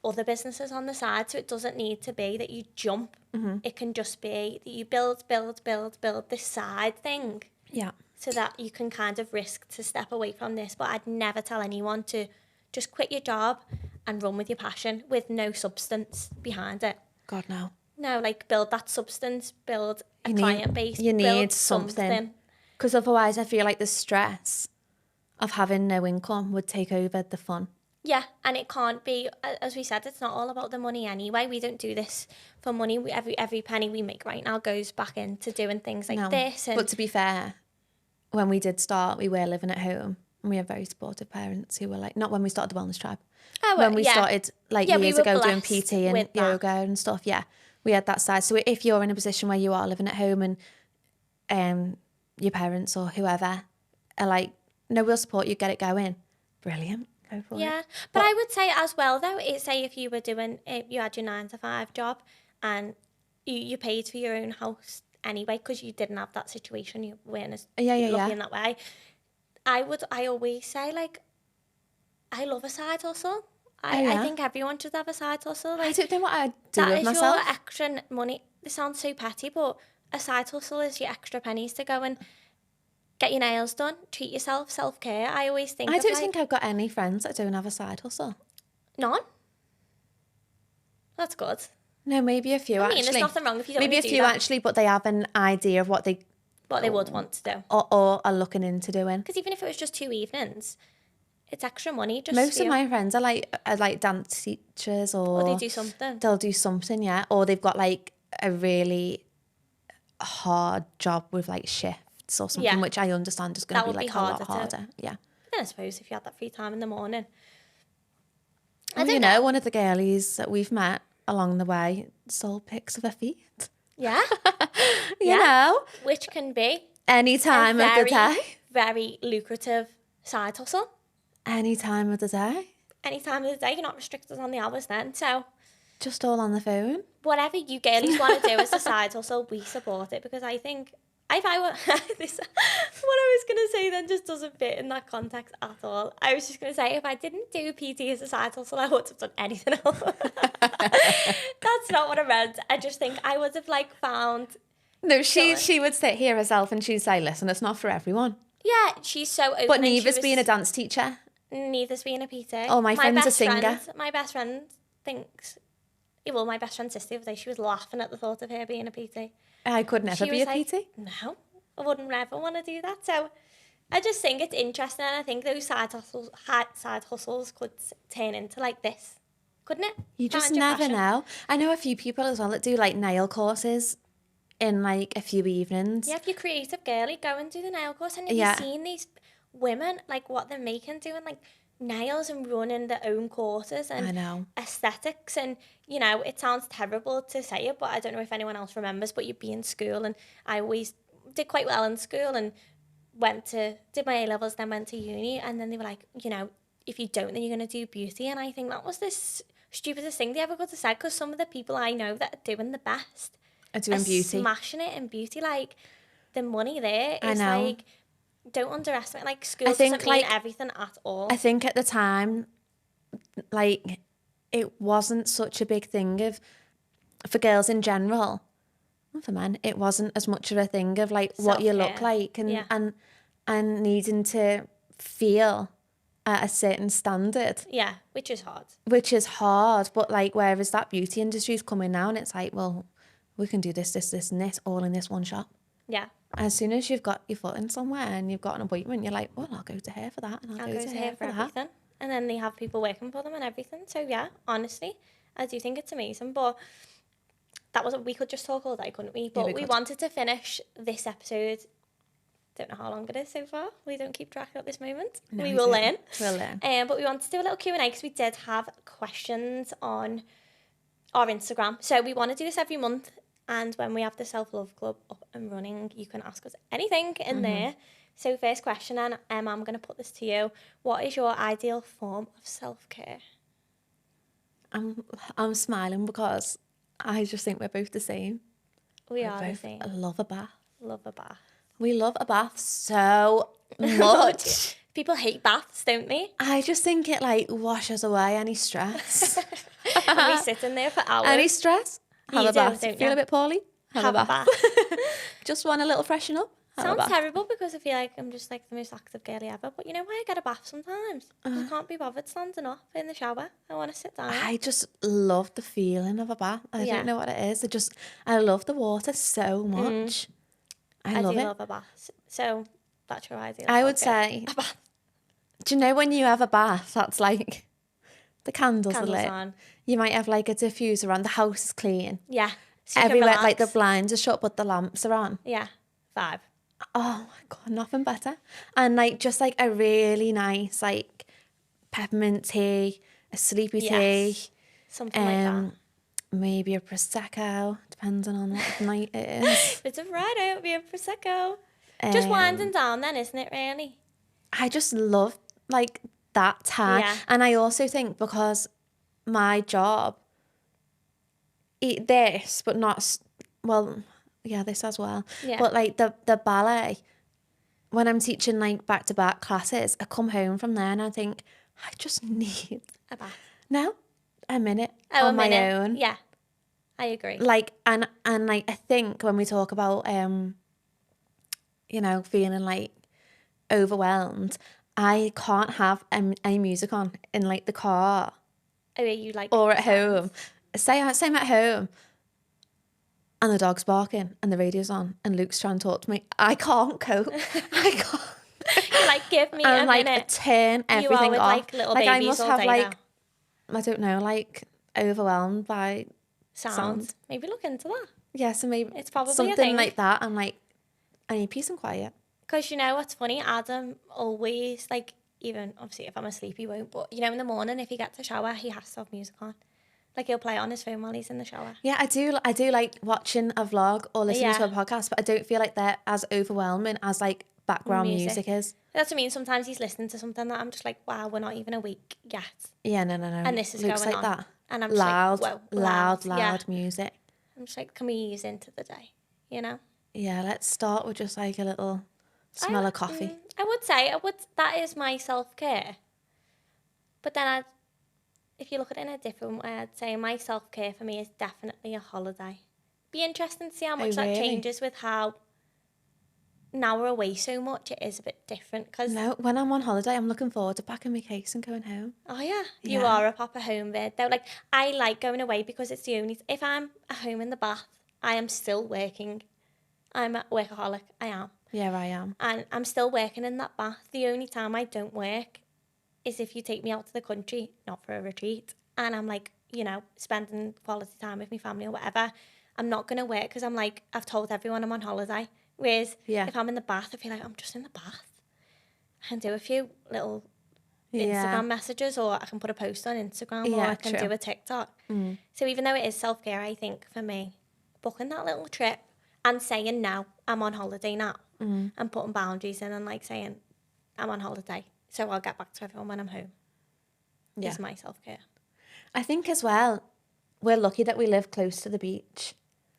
other businesses on the side. So it doesn't need to be that you jump. It can just be that you build this side thing Yeah. so that you can kind of risk to step away from this. But I'd never tell anyone to just quit your job and run with your passion with no substance behind it. God, no. No, like build that substance, build a You need- client base, you build need something. Because otherwise I feel like the stress of having no income would take over the fun. Yeah, and it can't be, as we said, it's not all about the money anyway. We don't do this for money. Every penny we make right now goes back into doing things like No. this. And But to be fair, when we did start, we were living at home and we had very supportive parents who were like, not when we started the Wellness Tribe, when we started like Yeah, we years were ago doing blessed PT and with that. yoga and stuff. Yeah, we had that side. So if you're in a position where you are living at home and your parents or whoever are like, no, we'll support you, get it going. Brilliant. Go for it. Yeah, but I would say as well though, say if you were doing, you had your 9 to 5 job and you paid for your own house anyway because you didn't have that situation, you weren't as lucky in that way. I always say like, I love a side hustle. I think everyone should have a side hustle. I Like, don't know what I'd do that with is myself. your extra money. This sounds so petty, but a side hustle is your extra pennies to go and get your nails done, treat yourself, self-care. I always think I of don't like, think I've got any friends that don't have a side hustle. none. That's good. No, maybe a few I actually. mean, there's nothing wrong if you don't Maybe a wanna do few that. actually, but they have an idea of what they What they would want to do. or are looking into doing. Because even if it was just 2 evenings, it's extra money. Just Most for of you. my friends are like dance teachers or Or they do something. they'll do something, yeah. Or they've got like a really hard job with like shifts or something, Yeah. which I understand is going That to be would be like a lot harder to- harder. Yeah. But then I suppose if you had that free time in the morning. Well, don't you know, one of the girlies that we've met along the way sold pics of her feet. Yeah. You Yeah. know, Which can be any time of the day. very lucrative side hustle. Any time of the day. Any time of the day, you're not restricted on the hours then. So Just all on the phone. whatever you girlies want to do as a side hustle, we support it because I think if I were this, what I was gonna say then just doesn't fit in that context at all. I was just gonna say if I didn't do PT as a side hustle, I wouldn't have done anything else. That's not what I meant. I just think I would have like found. No, she would sit here herself and she'd say, listen, it's not for everyone. Yeah, she's so open. But and she neither's was- being a dance teacher. Neither's being a PT. Oh, my friend's a best singer. My best friend thinks. Well, my best friend's sister the other day, she was laughing at the thought of her being a PT. I could never She be was a like, PT. No, I wouldn't ever want to do that. So I just think it's interesting, and I think those side hustles could turn into like this, couldn't it? You just Find your never passion. know. I know a few people as well that do like nail courses in like a few evenings. Yeah, if you're creative girly, go and do the nail course. And have Yeah. you seen these women, like what they're making, doing like nails and running their own courses and I know. aesthetics? And, you know, it sounds terrible to say it, but I don't know if anyone else remembers, but you'd be in school and I always did quite well in school and did my A-levels, then went to uni, and then they were like, you know, if you don't, then you're going to do beauty. And I think that was this stupidest thing they ever could have said, because some of the people I know that are doing the best Are doing beauty. smashing it in beauty. Like, the money there I is know. like, don't underestimate, like, school think, doesn't mean like, everything at all. I think at the time, like, it wasn't such a big thing for girls in general, and for men, it wasn't as much of a thing of like what you look Self-care. like and Yeah. and needing to feel at a certain standard, Yeah, which is hard. which is hard. But like, whereas that beauty industry's coming now, and it's like, well, we can do this, this, this, and this all in this one shop. Yeah. As soon as you've got your foot in somewhere and you've got an appointment, you're like, well, I'll go to here for that, and I'll go to here for that. everything. And then they have people working for them and everything. So yeah, honestly, I do think it's amazing. But we could just talk all day, couldn't we? But we we could. wanted to finish this episode. Don't know how long it is so far. We don't keep track at this moment. No, we will don't. learn. We'll learn. But we wanted to do a little Q&A because we did have questions on our Instagram. So we want to do this every month. And when we have the Self-Love Club up and running, you can ask us anything in there. So first question, and I'm going to put this to you. What is your ideal form of self-care? I'm smiling because I just think we're both the same. We We are the both same. love a bath. Love a bath. We love a bath so much. People hate baths, don't they? I just think it like washes away any stress. And we sit in there for hours. Any stress? Have You a do, bath. don't Feel you? a bit poorly? Have a bath. Just want a little freshen up? Have a Sounds bath. terrible because I feel like I'm just like the most active girly ever. But you know why I get a bath sometimes? I can't be bothered standing up in the shower. I want to sit down. I just love the feeling of a bath. I Yeah. don't know what it is. I love the water so much. I love do it. love a bath. So that's your ideal. I would self-care. say, A bath. do you know when you have a bath, that's like the candles are Candles lit. on. You might have like a diffuser on, the house is clean. Yeah. So you can Everywhere, like the relax. blinds are shut, but the lamps are on. Yeah. Vibe. Oh my God, nothing better. And like just like a really nice like peppermint tea, a sleepy tea, Yes. Something like that. maybe a Prosecco, depending on what night it is. If it's a Friday, it'll be a Prosecco. Just winding down then, isn't it, really? I just love like that time. Yeah. And I also think because my job, eat this, but not, well, yeah, this as well. Yeah. But like the ballet, when I'm teaching like back-to-back classes, I come home from there and I think, I just need, A bath. a minute Oh, on a my minute. own. Yeah. I agree. Like, and like, I think when we talk about, you know, feeling like overwhelmed, I can't have any music on in like the car Oh, yeah, you like or at sounds. home. Say I'm at home and the dog's barking and the radio's on and Luke's trying to talk to me. I can't cope. I can't. You're like, give me And a like minute. turn You are everything with off. like little Like I babies must all have day like, now. I don't know, like overwhelmed by Sound. Maybe look into that. yeah, so maybe It's probably a something thing. like that. I'm like, I need peace and quiet. Because you know what's funny? Adam always, like, even obviously if I'm asleep, he won't. But you know, in the morning, if he gets a shower, he has to have music on. Like, he'll play it on his phone while he's in the shower. Yeah, I do like watching a vlog or listening to a podcast, but I don't feel like they're as overwhelming as like background music is. That's what I mean. Sometimes he's listening to something that I'm just like, wow, we're not even awake yet. Yeah, no. And this is Luke's going like on. that. And I'm just loud, like, whoa, loud Yeah. music. I'm just like, can we ease into the day? You know? Yeah, let's start with just like a little smell of coffee. I would say, that is my self-care. But then if you look at it in a different way, I'd say my self-care for me is definitely a holiday. Be interesting to see how much that really? changes with how now we're away so much, it is a bit different. Cause, No, when I'm on holiday, I'm looking forward to packing my case and going home. oh yeah, you Yeah. are a proper home bird. Though, like, I like going away because it's the only, if I'm at home in the bath, I am still working. I'm a workaholic, I am. Yeah, I am. And I'm still working in that bath. The only time I don't work is if you take me out to the country, not for a retreat, and I'm like, you know, spending quality time with my family or whatever. I'm not going to work because I'm like, I've told everyone I'm on holiday. Whereas Yeah. if I'm in the bath, I feel like I'm just in the bath. I can do a few little Yeah. Instagram messages, or I can put a post on Instagram, or Yeah, I can true. do a TikTok. So even though it is self-care, I think for me, booking that little trip and saying, no, I'm on holiday now, and putting boundaries in and like saying, I'm on holiday, so I'll get back to everyone when I'm home. Yeah. Is my self-care. I think as well, we're lucky that we live close to the beach.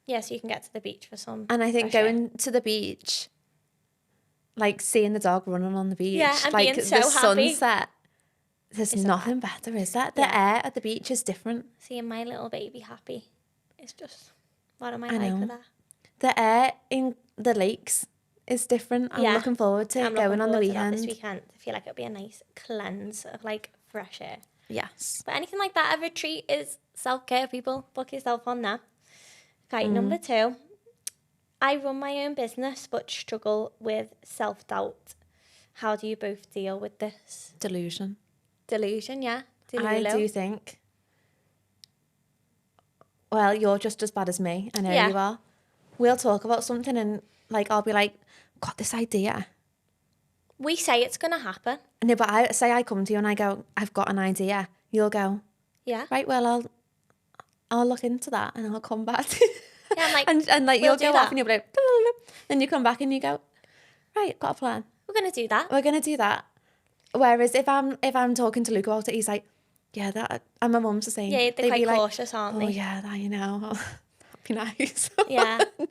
Yeah, so you can get to the beach for some. And I think fresh air. going to the beach, like seeing the dog running on the beach, Yeah, and like being so the happy. sunset, there's It's a nothing better, is there? The Yeah. air at the beach is different. Seeing my little baby happy, it's just, what am I I like know. with that? The air in the lakes is different. I'm Yeah. looking forward to I'm going looking on the forward to that this weekend. weekend. I feel like it'll be a nice cleanse of like fresh air. Yes. But anything like that, a retreat is self-care, people. Book yourself on that. Okay, number 2. I run my own business but struggle with self-doubt. How do you both deal with this? Delusion. Delusion, yeah. I do think. Well, you're just as bad as me. I know Yeah. you are. We'll talk about something and like I'll be like, got this idea. We say it's going to happen. No, but I come to you and I go, I've got an idea. You'll go, Yeah. right, well, I'll look into that and I'll come back to Yeah, I'm like, and like we'll you'll do go that. off and you'll be like, blah, blah, blah. Then you come back and you go, right, got a plan. We're going to do that. We're gonna do that. Whereas if I'm talking to Luke about it, he's like, yeah, that. And my mum's the same. Yeah, they're They'd quite be like, cautious, aren't oh they? yeah, that you know, that'd be nice. Yeah. but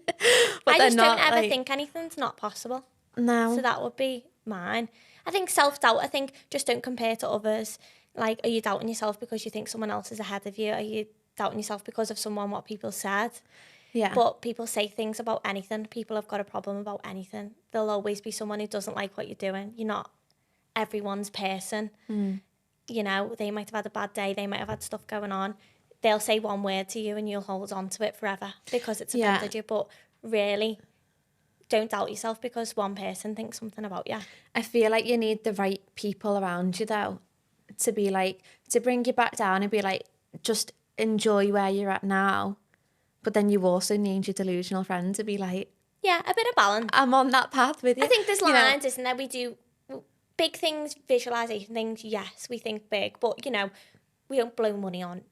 I they're just not, don't ever like, think anything's not possible. No. So that would be mine. I think self-doubt, I think just don't compare to others. Like, are you doubting yourself because you think someone else is ahead of you? Are you doubting yourself because of what people said? Yeah. But people say things about anything. People have got a problem about anything. There'll always be someone who doesn't like what you're doing. You're not everyone's person. You know, they might have had a bad day. They might have had stuff going on. They'll say one word to you and you'll hold on to it forever because it's offended you. But really, don't doubt yourself because one person thinks something about you. I feel like you need the right people around you though, to be like, to bring you back down and be like, just enjoy where you're at now. But then you also need your delusional friend to be like, Yeah, a bit of balance. I'm on that path with you. I think there's You know? lines, isn't there? We do big things, visualization things. Yes, we think big, but you know, we don't blow money on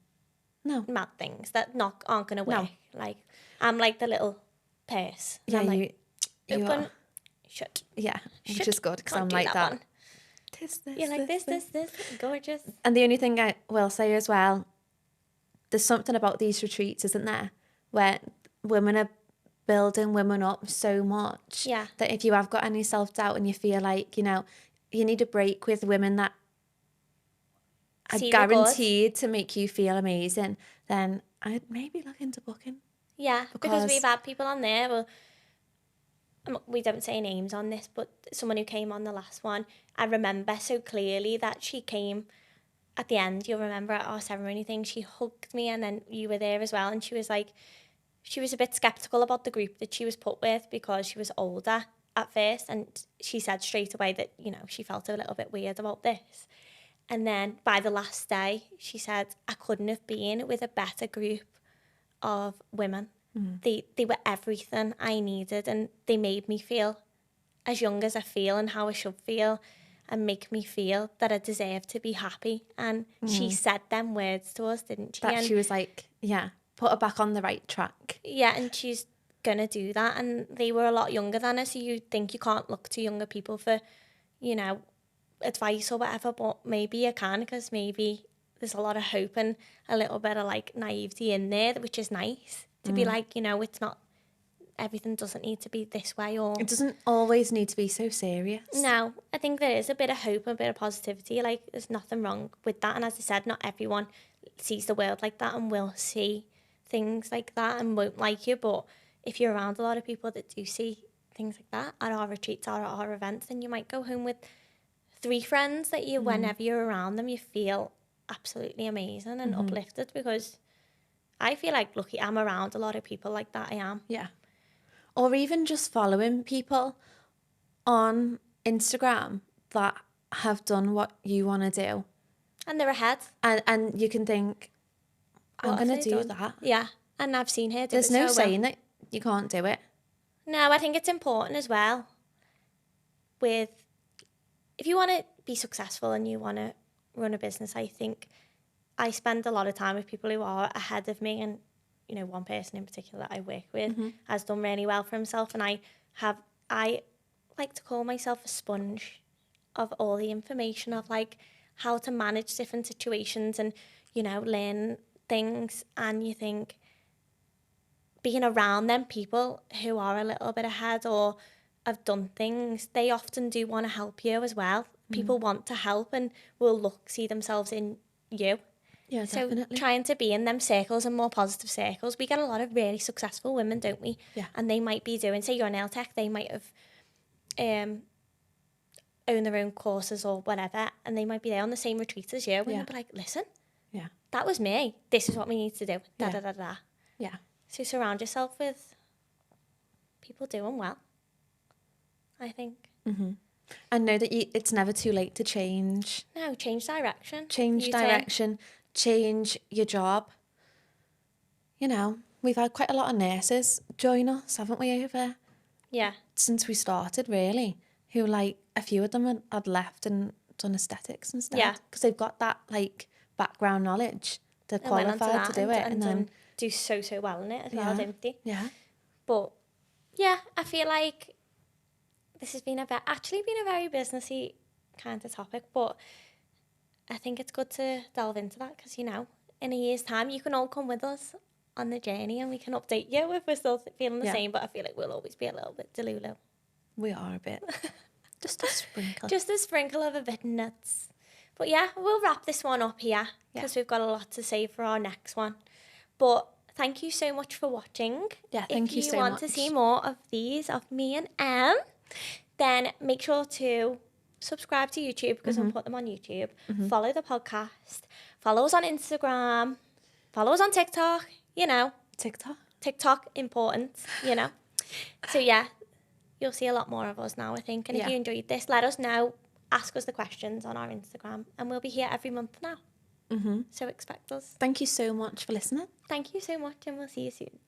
No. mad things that aren't going to work. No. Like, I'm like the little purse. And Yeah, I'm like, you open, are. shut. Yeah, which Shut. is good because Can't I'm do like that. one. This, You're like this, gorgeous. And the only thing I will say as well, there's something about these retreats, isn't there, where women are building women up so much Yeah. that if you have got any self-doubt and you feel like, you know, you need a break with women that are See the good. guaranteed to make you feel amazing, then I'd maybe look into booking. Yeah, because Because- we've had people on there. Well, we don't say names on this, but someone who came on the last one, I remember so clearly that she came at the end. You'll remember at our ceremony thing, she hugged me, and then you were there as well. And she was like, she was a bit skeptical about the group that she was put with because she was older at first, and she said straight away that, you know, she felt a little bit weird about this. And then by the last day, she said, I couldn't have been with a better group of women. They were everything I needed, and they made me feel as young as I feel and how I should feel, and make me feel that I deserve to be happy. And she said them words to us, didn't she? That And she was like, yeah, put her back on the right track. yeah, and she's gonna do that. And they were a lot younger than her, so you think you can't look to younger people for, you know, advice or whatever, but maybe you can, because maybe there's a lot of hope and a little bit of like naivety in there, which is nice to be like, you know, it's not, everything doesn't need to be this way, or It doesn't always need to be so serious. no, I think there is a bit of hope and a bit of positivity. Like, there's nothing wrong with that. And as I said, not everyone sees the world like that and will see things like that and won't like you. But if you're around a lot of people that do see things like that at our retreats or at our events, then you might go home with 3 friends that you, whenever you're around them, you feel absolutely amazing and uplifted, because I feel like lucky I'm around a lot of people like that. I am. Yeah. Or even just following people on Instagram that have done what you want to do. And they're ahead. And you can think, I'm What have going to they do done? that. Yeah. And I've seen her do There's it no so well. saying that you can't do it. No, I think it's important as well with, if you want to be successful and you want to run a business, I think I spend a lot of time with people who are ahead of me, and, you know, one person in particular that I work with has done really well for himself, and I like to call myself a sponge of all the information of like how to manage different situations and, you know, learn things. And you think being around them people who are a little bit ahead or have done things, they often do want to help you as well. People want to help and will see themselves in you. Yeah, So definitely. trying to be in them circles and more positive circles. We get a lot of really successful women, don't we? Yeah. And they might be doing, say you're a nail tech, they might have owned their own courses or whatever, and they might be there on the same retreats as you, and Yeah. they'll be like, listen, Yeah. that was me. This is what we need to do. Da Yeah. da da da. Yeah. So surround yourself with people doing well, I think. And know that it's never too late to change. No, change direction. Change U-turn. direction. Change your job. You know, we've had quite a lot of nurses join us, haven't we, over Yeah. since we started, really, who, like, a few of them had left and done aesthetics instead. Yeah. Because they've got that, like, background knowledge. They're And went on qualified to do it. and then, done, do so well in it as well, Yeah. didn't they? yeah. But yeah, I feel like this has been actually been a very businessy kind of topic, but I think it's good to delve into that because, you know, in a year's time, you can all come with us on the journey and we can update you if we're still feeling the Yeah. same, but I feel like we'll always be a little bit delulu. We are a bit. Just a sprinkle. Just a sprinkle of a bit nuts. But yeah, we'll wrap this one up here because we've got a lot to say for our next one. But thank you so much for watching. Yeah, thank you If so you want much. to see more of these, of me and Em, then make sure to subscribe to YouTube because I'll put them on YouTube. Follow the podcast. Follow us on Instagram. Follow us on TikTok. You know, TikTok, important, you know. So yeah, you'll see a lot more of us now, I think. And if Yeah. you enjoyed this, let us know. Ask us the questions on our Instagram. And we'll be here every month now. So expect us. Thank you so much for listening. Thank you so much and we'll see you soon.